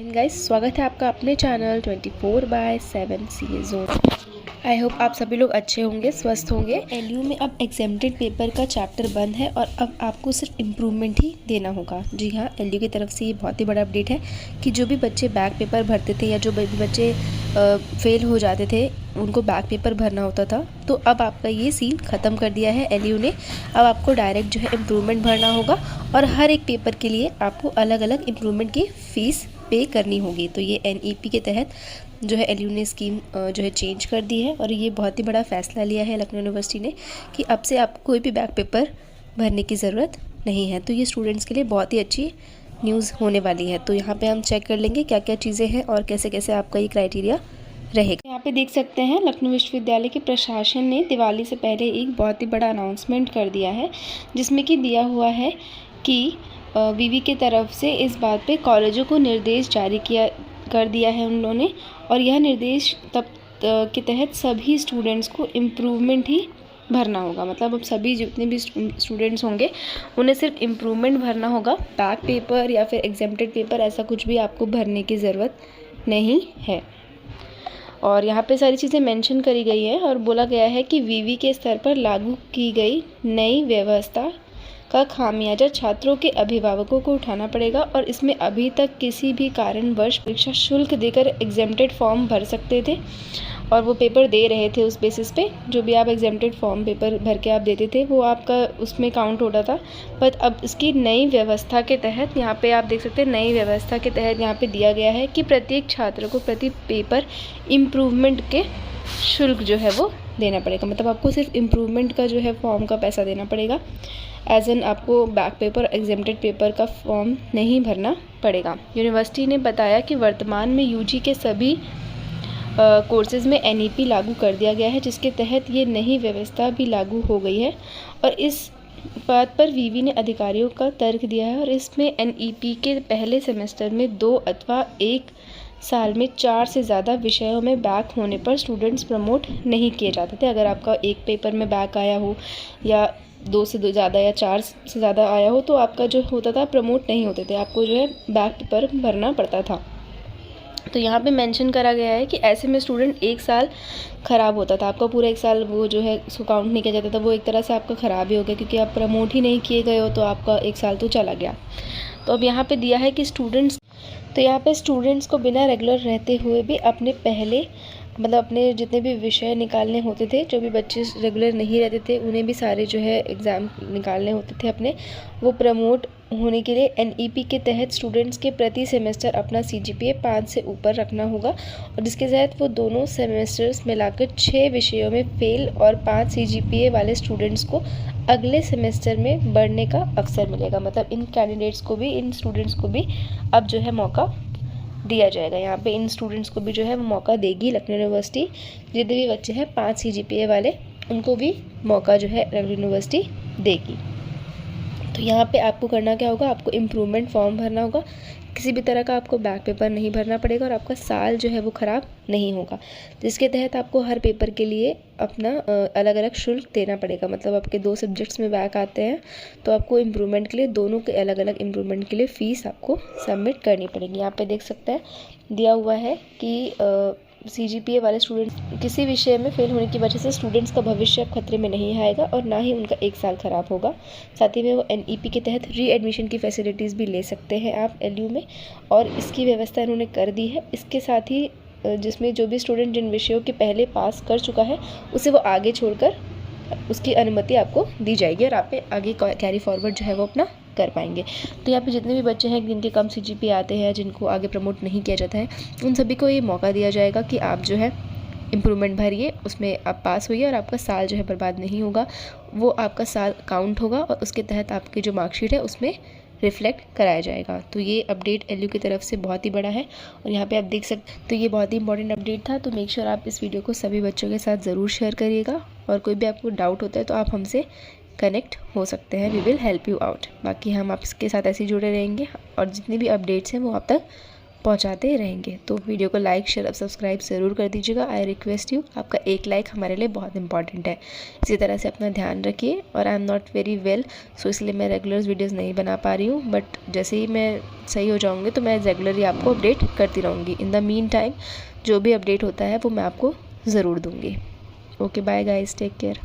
Morning guys, स्वागत है आपका अपने channel 24/7 CA zone. I hope आप सभी लोग अच्छे होंगे, स्वस्थ होंगे। एलयू में अब एग्जाम्प्टेड पेपर का चैप्टर बंद है और अब आपको सिर्फ इम्प्रूवमेंट ही देना होगा। जी हाँ, एलयू की तरफ से ये बहुत ही बड़ा अपडेट है कि जो भी बच्चे बैक पेपर भरते थे या जो भी बच्चे फेल हो जाते थे उनको बैक पेपर भरना होता था, तो अब आपका ये सीन ख़त्म कर दिया है एलयू ने। अब आपको डायरेक्ट जो है इम्प्रूवमेंट भरना होगा और हर एक पेपर के लिए आपको अलग अलग इम्प्रूवमेंट की फ़ीस पे करनी होगी। तो ये NEP के तहत जो है एलयू ने स्कीम जो है चेंज कर दी है और ये बहुत ही बड़ा फ़ैसला लिया है लखनऊ यूनिवर्सिटी ने कि अब से आपको कोई भी बैक पेपर भरने की ज़रूरत नहीं है। तो ये स्टूडेंट्स के लिए बहुत ही अच्छी न्यूज़ होने वाली है। तो यहाँ पे हम चेक कर लेंगे क्या क्या चीज़ें हैं और कैसे कैसे आपका ये क्राइटेरिया रहेगा। यहाँ पे देख सकते हैं लखनऊ विश्वविद्यालय के प्रशासन ने दिवाली से पहले एक बहुत ही बड़ा अनाउंसमेंट कर दिया है, जिसमें कि दिया हुआ है कि विवि के तरफ से इस बात पे कॉलेजों को निर्देश जारी कर दिया है उन्होंने, और यह निर्देश तब के तहत सभी स्टूडेंट्स को इम्प्रूवमेंट ही भरना होगा। मतलब अब सभी जितने भी स्टूडेंट्स होंगे उन्हें सिर्फ इम्प्रूवमेंट भरना होगा। बैक पेपर या फिर एग्जाम्प्टेड पेपर ऐसा कुछ भी आपको भरने की ज़रूरत नहीं है। और यहाँ पे सारी चीज़ें मेंशन करी गई है और बोला गया है कि विवि के स्तर पर लागू की गई नई व्यवस्था का खामियाजा छात्रों के अभिभावकों को उठाना पड़ेगा और इसमें अभी तक किसी भी कारणवश परीक्षा शुल्क देकर एग्जाम्प्टेड फॉर्म भर सकते थे और वो पेपर दे रहे थे। उस बेसिस पे जो भी आप एग्जाम्प्टेड फॉर्म पेपर भर के आप देते थे वो आपका उसमें काउंट होता था। बट अब इसकी नई व्यवस्था के तहत यहाँ पे आप देख सकते हैं, नई व्यवस्था के तहत यहाँ पे दिया गया है कि प्रत्येक छात्र को प्रति पेपर इम्प्रूवमेंट के शुल्क जो है वो देना पड़ेगा। मतलब आपको सिर्फ इम्प्रूवमेंट का जो है फॉर्म का पैसा देना पड़ेगा, एज एन आपको बैक पेपर एग्जाम्प्टेड पेपर का फॉर्म नहीं भरना पड़ेगा। यूनिवर्सिटी ने बताया कि वर्तमान में UG के सभी कोर्सेज़ में NEP लागू कर दिया गया है, जिसके तहत ये नई व्यवस्था भी लागू हो गई है। और इस बात पर विवि ने अधिकारियों का तर्क दिया है और इसमें NEP के पहले सेमेस्टर में 2 अथवा 1 साल में 4 से ज़्यादा विषयों में बैक होने पर स्टूडेंट्स प्रमोट नहीं किए जाते थे। अगर आपका एक पेपर में बैक आया हो या 2 से ज़्यादा या 4 से ज़्यादा आया हो तो आपका जो होता था प्रमोट नहीं होते थे, आपको जो है बैक पेपर भरना पड़ता था। तो यहाँ पे मेंशन करा गया है कि ऐसे में स्टूडेंट 1 साल ख़राब होता था, आपका पूरा 1 साल वो जो है उसको काउंट नहीं किया जाता था। वो एक तरह से आपका ख़राब ही हो गया क्योंकि आप प्रमोट ही नहीं किए गए हो, तो आपका 1 साल तो चला गया। तो अब यहाँ पे दिया है कि स्टूडेंट्स को बिना रेगुलर रहते हुए भी अपने पहले मतलब अपने जितने भी विषय निकालने होते थे, जो भी बच्चे रेगुलर नहीं रहते थे उन्हें भी सारे जो है एग्ज़ाम निकालने होते थे अपने, वो प्रमोट होने के लिए NEP के तहत स्टूडेंट्स के प्रति सेमेस्टर अपना CGPA 5 से ऊपर रखना होगा और जिसके तहत वो दोनों सेमेस्टर्स मिलाकर 6 विषयों में फेल और 5 CGPA वाले स्टूडेंट्स को अगले सेमेस्टर में बढ़ने का अवसर मिलेगा। मतलब इन कैंडिडेट्स को भी, इन स्टूडेंट्स को भी अब जो है मौका दिया जाएगा। यहाँ पे इन स्टूडेंट्स को भी जो है वो मौका देगी लखनऊ यूनिवर्सिटी। जितने भी बच्चे हैं 5 CGPA वाले उनको भी मौका जो है लखनऊ यूनिवर्सिटी देगी। तो यहाँ पे आपको करना क्या होगा, आपको इम्प्रूवमेंट फॉर्म भरना होगा। किसी भी तरह का आपको बैक पेपर नहीं भरना पड़ेगा और आपका साल जो है वो ख़राब नहीं होगा, जिसके तहत आपको हर पेपर के लिए अपना अलग अलग शुल्क देना पड़ेगा। मतलब आपके 2 सब्जेक्ट्स में बैक आते हैं तो आपको इम्प्रूवमेंट के लिए दोनों के अलग अलग इम्प्रूवमेंट के लिए फ़ीस आपको सबमिट करनी पड़ेगी। यहाँ पे देख सकते हैं दिया हुआ है कि CGPA वाले स्टूडेंट किसी विषय में फेल होने की वजह से स्टूडेंट्स का भविष्य अब खतरे में नहीं आएगा और ना ही उनका 1 साल ख़राब होगा। साथ ही में वो NEP के तहत रीएडमिशन की फैसिलिटीज़ भी ले सकते हैं आप LU में, और इसकी व्यवस्था इन्होंने कर दी है। इसके साथ ही जिसमें जो भी स्टूडेंट जिन विषयों के पहले पास कर चुका है उसे वो आगे छोड़कर उसकी अनुमति आपको दी जाएगी और आप आगे कैरी फॉरवर्ड जो है वो अपना कर पाएंगे। तो यहाँ पे जितने भी बच्चे हैं जिनके कम CGPA आते हैं, जिनको आगे प्रमोट नहीं किया जाता है, उन सभी को ये मौका दिया जाएगा कि आप जो है इम्प्रूवमेंट भरिए, उसमें आप पास होइए और आपका साल जो है बर्बाद नहीं होगा। वो आपका साल काउंट होगा और उसके तहत आपकी जो मार्कशीट है उसमें रिफ्लेक्ट कराया जाएगा। तो ये अपडेट LU की तरफ से बहुत ही बड़ा है और यहाँ पे आप देख सकते, तो ये बहुत ही इंपॉर्टेंट अपडेट था। तो मेक श्योर आप इस वीडियो को सभी बच्चों के साथ ज़रूर शेयर करिएगा और कोई भी आपको डाउट होता है तो आप हमसे कनेक्ट हो सकते हैं, we will help you out. बाकी हम आपके साथ ऐसे ही जुड़े रहेंगे और जितनी भी अपडेट्स हैं वो आप तक पहुंचाते रहेंगे। तो वीडियो को लाइक शेयर और सब्सक्राइब ज़रूर कर दीजिएगा। आई रिक्वेस्ट यू, आपका एक लाइक हमारे लिए बहुत इंपॉर्टेंट है। इसी तरह से अपना ध्यान रखिए। और I am not very well, so इसलिए मैं रेगुलर वीडियोज़ नहीं बना पा रही हूँ, बट जैसे ही मैं सही हो जाऊँगी तो मैं रेगुलरली आपको अपडेट करती रहूँगी। इन द मीन टाइम जो भी अपडेट होता है वो मैं आपको ज़रूर दूँगी। Okay bye guys, take care.